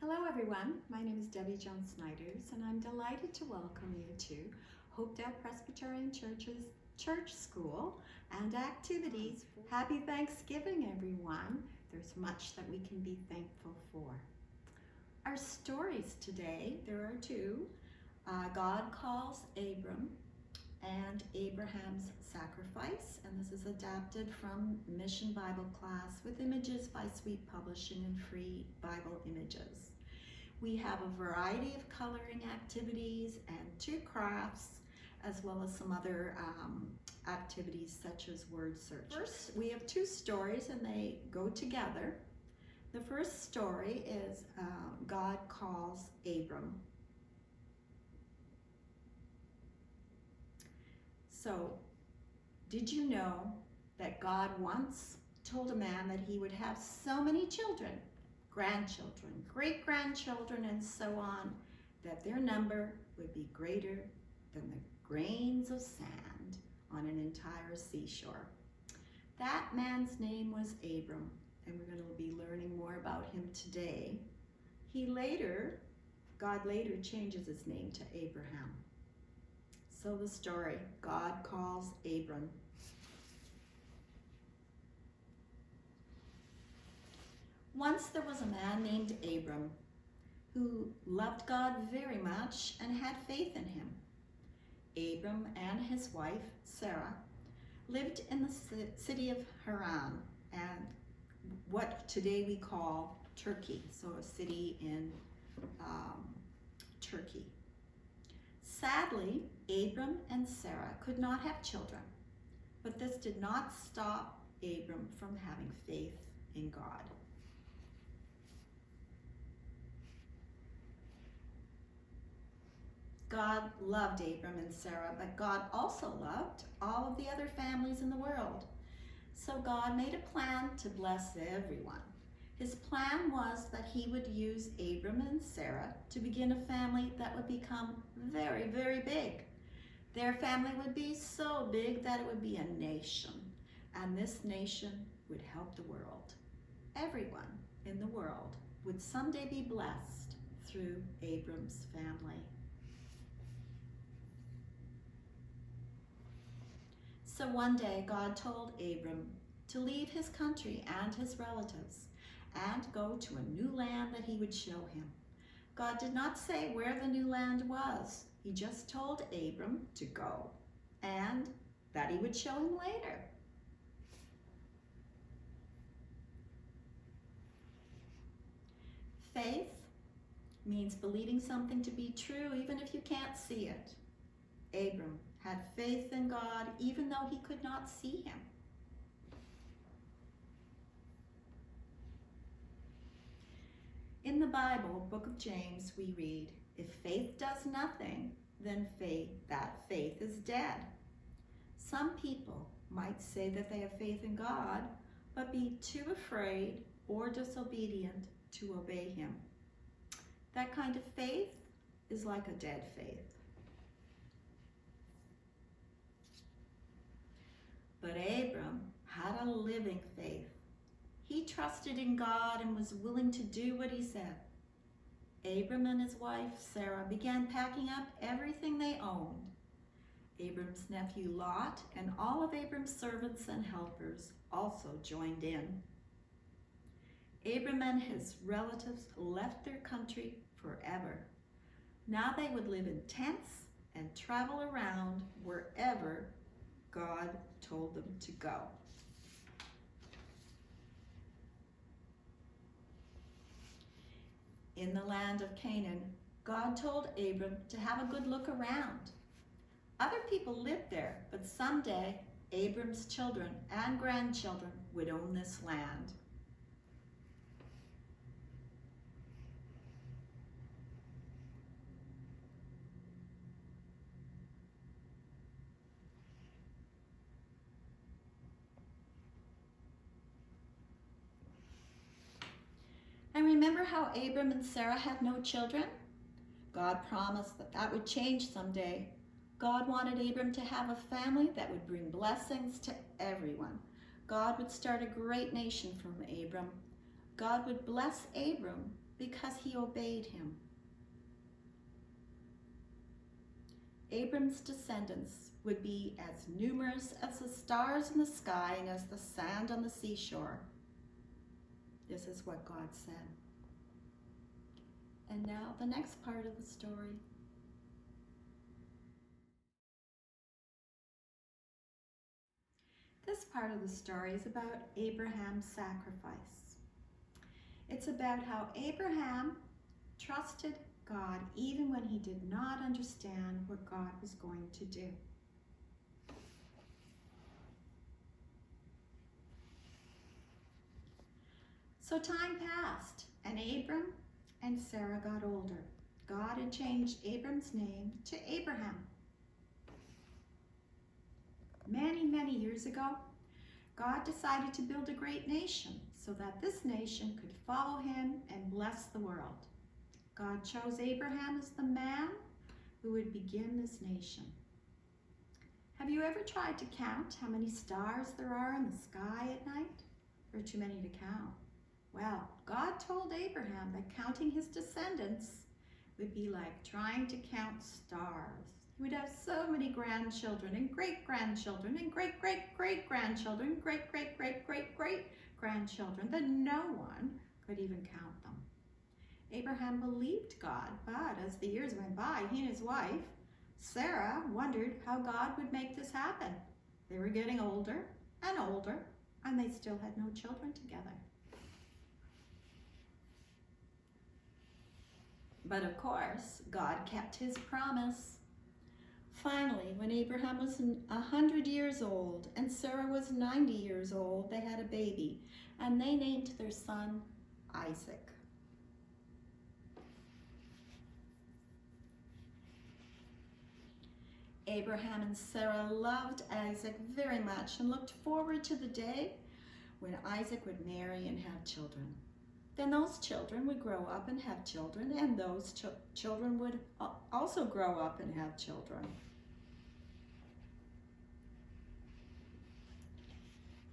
Hello everyone, my name is Debbie Jones-Snyders and I'm delighted to welcome you to Hopedale Presbyterian Church's Church School and activities. Happy Thanksgiving everyone. There's much that we can be thankful for. Our stories today, there are two. God calls Abram and Abraham's sacrifice, and this is adapted from Mission Bible class with images by Sweet Publishing and free Bible images. We have a variety of coloring activities and 2 crafts, as well as some other activities such as word search. First, we have 2 stories and they go together. The first story is God calls Abram. So, did you know that God once told a man that he would have so many children, grandchildren, great-grandchildren, and so on, that their number would be greater than the grains of sand on an entire seashore? That man's name was Abram, and we're going to be learning more about him today. God later changes his name to Abraham. So the story, God calls Abram. Once there was a man named Abram who loved God very much and had faith in him. Abram and his wife, Sarah, lived in the city of Haran, and what today we call Turkey, so a city in Turkey. Sadly, Abram and Sarah could not have children, but this did not stop Abram from having faith in God. God loved Abram and Sarah, but God also loved all of the other families in the world. So God made a plan to bless everyone. His plan was that he would use Abram and Sarah to begin a family that would become very, very big. Their family would be so big that it would be a nation, and this nation would help the world. Everyone in the world would someday be blessed through Abram's family. So one day God told Abram to leave his country and his relatives and go to a new land that he would show him. God did not say where the new land was. He just told Abram to go and that he would show him later. Faith means believing something to be true even if you can't see it. Abram had faith in God even though he could not see him. In the Bible, book of James, we read, if faith does nothing, then that faith is dead. Some people might say that they have faith in God, but be too afraid or disobedient to obey him. That kind of faith is like a dead faith. But Abram had a living faith. He trusted in God and was willing to do what he said. Abram and his wife, Sarah, began packing up everything they owned. Abram's nephew, Lot, and all of Abram's servants and helpers also joined in. Abram and his relatives left their country forever. Now they would live in tents and travel around wherever God told them to go. In the land of Canaan, God told Abram to have a good look around. Other people lived there, but someday Abram's children and grandchildren would own this land. And remember how Abram and Sarah had no children? God promised that that would change someday. God wanted Abram to have a family that would bring blessings to everyone. God would start a great nation from Abram. God would bless Abram because he obeyed him. Abram's descendants would be as numerous as the stars in the sky and as the sand on the seashore. This is what God said. And now the next part of the story. This part of the story is about Abraham's sacrifice. It's about how Abraham trusted God even when he did not understand what God was going to do. So time passed, and Abram and Sarah got older. God had changed Abram's name to Abraham. Many, many years ago, God decided to build a great nation so that this nation could follow him and bless the world. God chose Abraham as the man who would begin this nation. Have you ever tried to count how many stars there are in the sky at night? There are too many to count. Well, God told Abraham that counting his descendants would be like trying to count stars. He would have so many grandchildren and great-grandchildren and great-great-great-grandchildren, great-great-great-great-great-grandchildren that no one could even count them. Abraham believed God, but as the years went by, he and his wife, Sarah, wondered how God would make this happen. They were getting older and older, and they still had no children together. But of course, God kept his promise. Finally, when Abraham was 100 years old and Sarah was 90 years old, they had a baby, and they named their son Isaac. Abraham and Sarah loved Isaac very much and looked forward to the day when Isaac would marry and have children. Then those children would grow up and have children, and those children would also grow up and have children.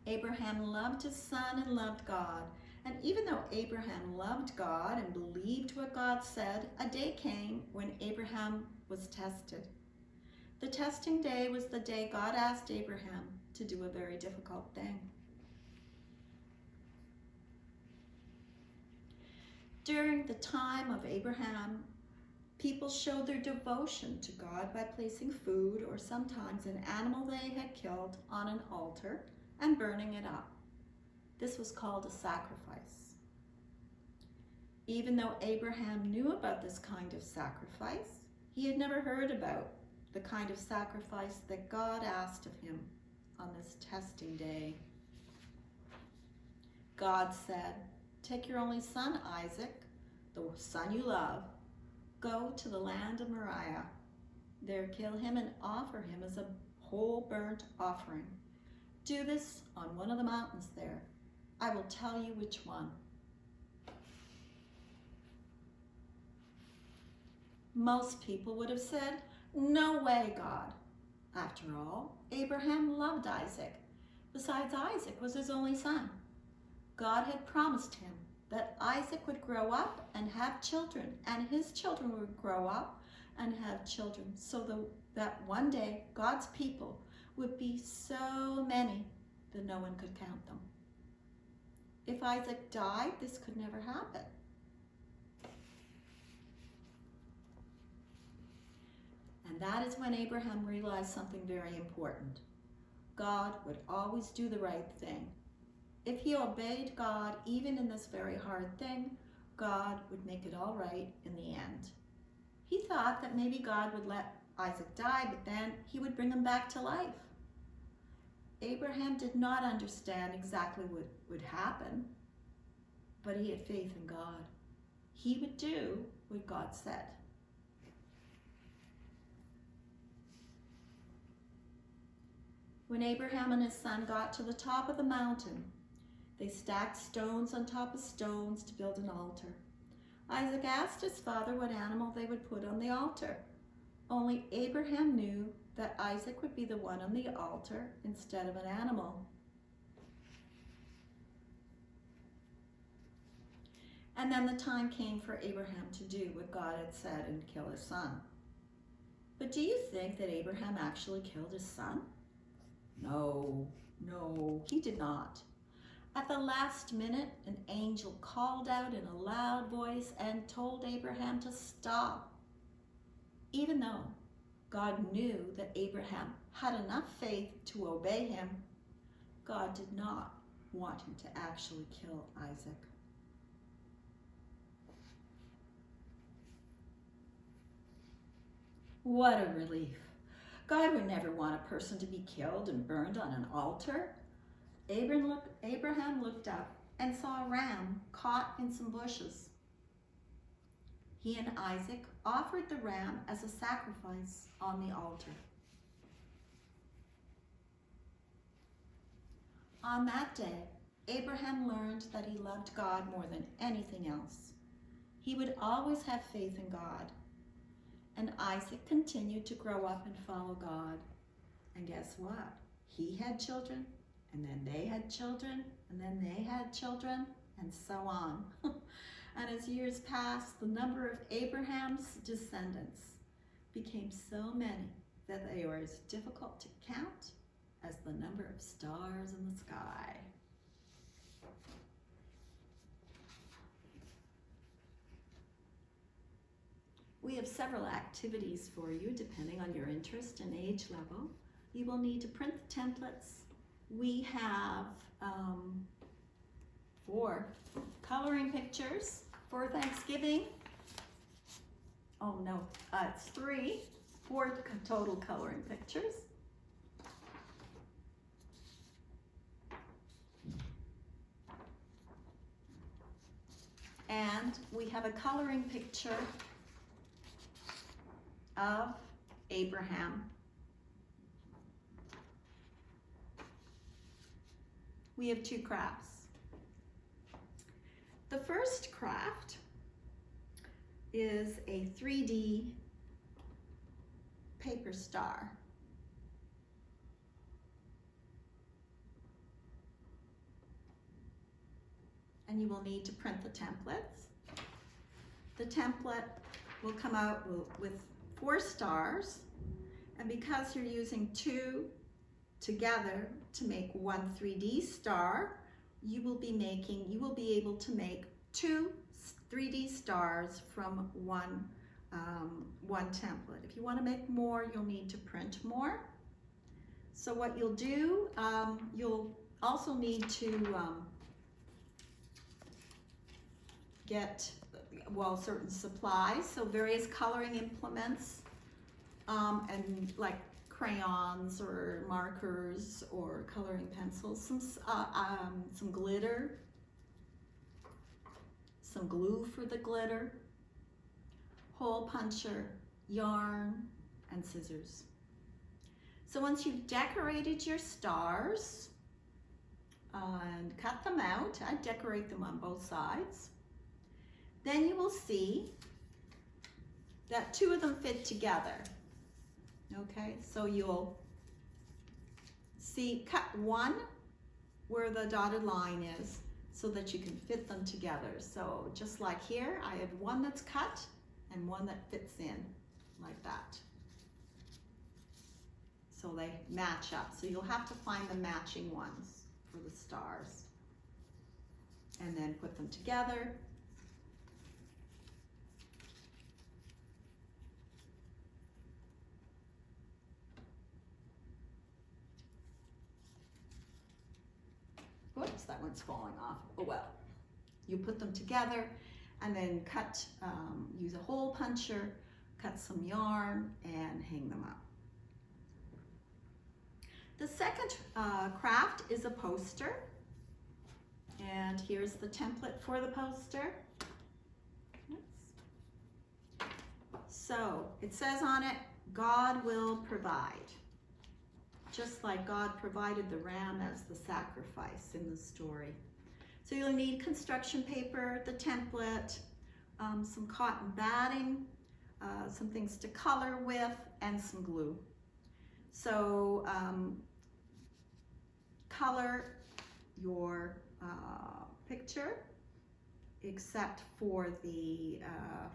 Abraham loved his son and loved God. And even though Abraham loved God and believed what God said, a day came when Abraham was tested. The testing day was the day God asked Abraham to do a very difficult thing. During the time of Abraham, people showed their devotion to God by placing food or sometimes an animal they had killed on an altar and burning it up. This was called a sacrifice. Even though Abraham knew about this kind of sacrifice, he had never heard about the kind of sacrifice that God asked of him on this testing day. God said, "Take your only son, Isaac, the son you love, go to the land of Moriah. There kill him and offer him as a whole burnt offering. Do this on one of the mountains there. I will tell you which one." Most people would have said, "No way, God." After all, Abraham loved Isaac. Besides, Isaac was his only son. God had promised him that Isaac would grow up and have children, and his children would grow up and have children, so that one day God's people would be so many that no one could count them. If Isaac died, this could never happen. And that is when Abraham realized something very important. God would always do the right thing. If he obeyed God, even in this very hard thing, God would make it all right in the end. He thought that maybe God would let Isaac die, but then he would bring him back to life. Abraham did not understand exactly what would happen, but he had faith in God. He would do what God said. When Abraham and his son got to the top of the mountain, they stacked stones on top of stones to build an altar. Isaac asked his father what animal they would put on the altar. Only Abraham knew that Isaac would be the one on the altar instead of an animal. And then the time came for Abraham to do what God had said and kill his son. But do you think that Abraham actually killed his son? No, he did not. At the last minute, an angel called out in a loud voice and told Abraham to stop. Even though God knew that Abraham had enough faith to obey him, God did not want him to actually kill Isaac. What a relief. God would never want a person to be killed and burned on an altar. Abraham looked up and saw a ram caught in some bushes. He and Isaac offered the ram as a sacrifice on the altar. On that day, Abraham learned that he loved God more than anything else. He would always have faith in God. And Isaac continued to grow up and follow God. And guess what? He had children, and then they had children, and then they had children, and so on. And as years passed, the number of Abraham's descendants became so many that they were as difficult to count as the number of stars in the sky. We have several activities for you depending on your interest and age level. You will need to print the templates. We have 4 coloring pictures for Thanksgiving. Oh no, it's 4 total coloring pictures. And we have a coloring picture of Abraham. We have 2 crafts. The first craft is a 3D paper star. And you will need to print the templates. The template will come out with 4 stars, and because you're using 2 together to make 1 3D star, you will be able to make 2 3D stars from one template. If you want to make more, you'll need to print more. So what you'll do, you'll also need to get certain supplies, so various coloring implements, and like crayons or markers or coloring pencils, some glitter, some glue for the glitter, hole puncher, yarn, and scissors. So once you've decorated your stars and cut them out, I decorate them on both sides. Then you will see that 2 of them fit together. Okay, so you'll see, cut one where the dotted line is so that you can fit them together. So just like here, I have one that's cut and one that fits in like that. So they match up. So you'll have to find the matching ones for the stars and then put them together. Whoops, that one's falling off. Oh well. You put them together and then cut, use a hole puncher, cut some yarn, and hang them up. The second craft is a poster. And here's the template for the poster. Oops. So it says on it, God will provide. Just like God provided the ram as the sacrifice in the story. So you'll need construction paper, the template, some cotton batting, some things to color with, and some glue. So color your picture except for the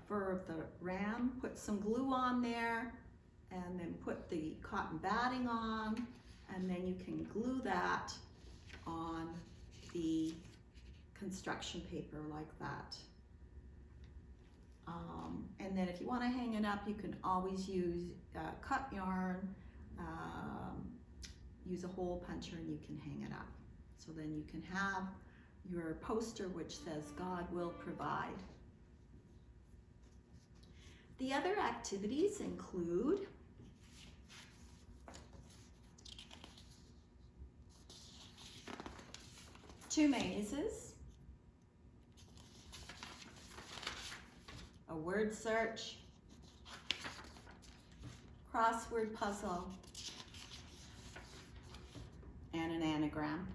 fur of the ram. Put some glue on there and then put the cotton batting on, and then you can glue that on the construction paper like that. And then if you want to hang it up, you can always use cut yarn, use a hole puncher, and you can hang it up. So then you can have your poster which says God will provide. The other activities include two mazes, a word search, crossword puzzle, and an anagram.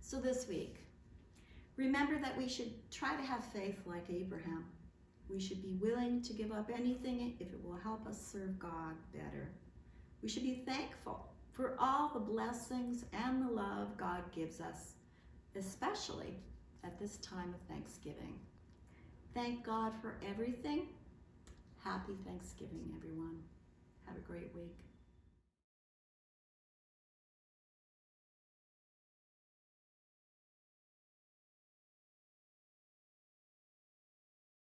So this week, remember that we should try to have faith like Abraham. We should be willing to give up anything if it will help us serve God better. We should be thankful for all the blessings and the love God gives us, especially at this time of Thanksgiving. Thank God for everything. Happy Thanksgiving, everyone. Have a great week.